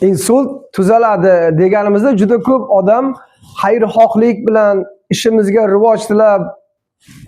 insult tuzaladi deganimizda juda ko'p odam xayrixohlik bilan ishimizga rivoj tilab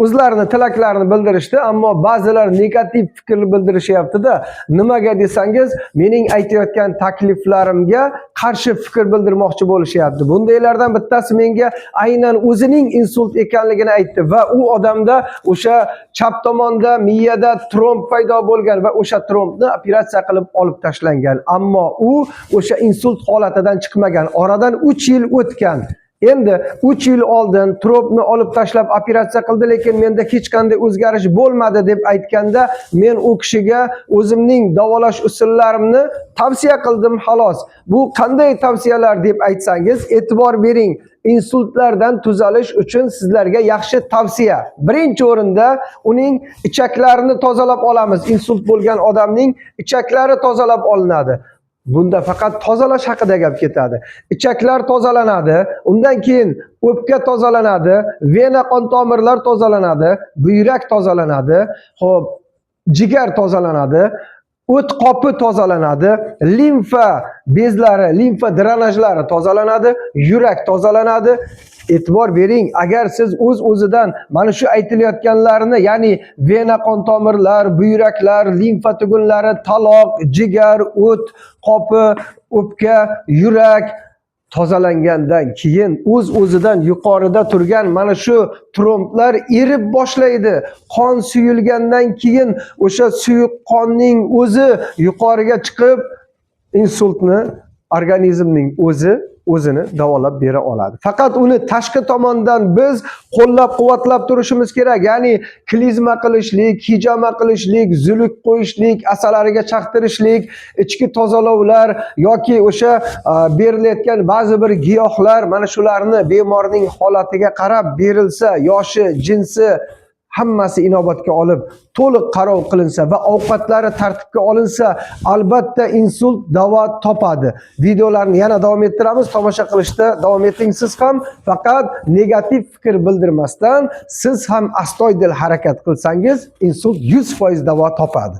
o'zlarini tilaklarini bildirishdi, ammo ba'zilar negativ fikr bildirishyapti-da. Nimaga desangiz, mening aytayotgan takliflarimga qarshi fikr bildirmoqchi bo'lishyapti. Bundaylardan bittasi menga aynan o'zining insult ekanligini aytdi va u odamda o'sha chap tomonda miyada tromb paydo bo'lgan va o'sha trombni operatsiya qilib olib tashlangan. Ammo u o'sha insult holatidan chiqmagan. Oradan 3 yil o'tgan. Endi 3 yil oldin trombni olib tashlab operatsiya qildi, lekin menda hech qanday o'zgarish bo'lmadi deb aytganda, men u kishiga o'zimning davolash usullarimni tavsiya qildim xolos. Bu qanday tavsiyalar deb aytsangiz, e'tibor bering. Insultlardan tuzalish uchun sizlarga yaxshi tavsiya. Birinchi o'rinda uning ichaklarini tozalab olamiz. Insult bo'lgan odamning ichaklari tozalab olinadi. Bunda faqat tozalash haqida gap ketadi. Ichaklar tozalanadi, undan keyin o'pka tozalanadi, vena qon tomirlar tozalanadi, buyrak tozalanadi, xo'p, jigar tozalanadi, o't qopi tozalanadi, limfa bezlari, limfa drenajlari tozalanadi, yurak tozalanadi. E'tibor bering, agar siz o'z-o'zidan mana shu aytilayotganlarni, ya'ni vena qon tomirlar, buyraklar, limfa tugunlari, taloq, jigar, o't qopi, o'pka, yurak tozalangandan keyin o'z-o'zidan yuqorida turgan mana shu tromblar erib boshlaydi. Qon suyulgandan keyin o'sha suyuq qonning o'zi yuqoriga chiqib insultni organizmning o'zini davolab bera oladi. Faqat uni tashqi tomondan biz qo'llab-quvvatlab turishimiz kerak. Ya'ni klizma qilishlik, hijama qilishlik, zuluk qo'yishlik, asalariga chaqtirishlik, ichki tozalovlar yoki o'sha berilayotgan ba'zi bir giyohlar, mana shularni bemorning holatiga qarab berilsa, yoshi, jinsi hammasi inobatga olib to'liq qarov qilinsa va ovqatlari tartibga olinsa, albatta insult davo topadi. Videolarni yana davom ettiramiz, tomosha qilishda davom eting siz ham, faqat negativ fikr bildirmasdan siz ham astoydil harakat qilsangiz insult 100% davo topadi.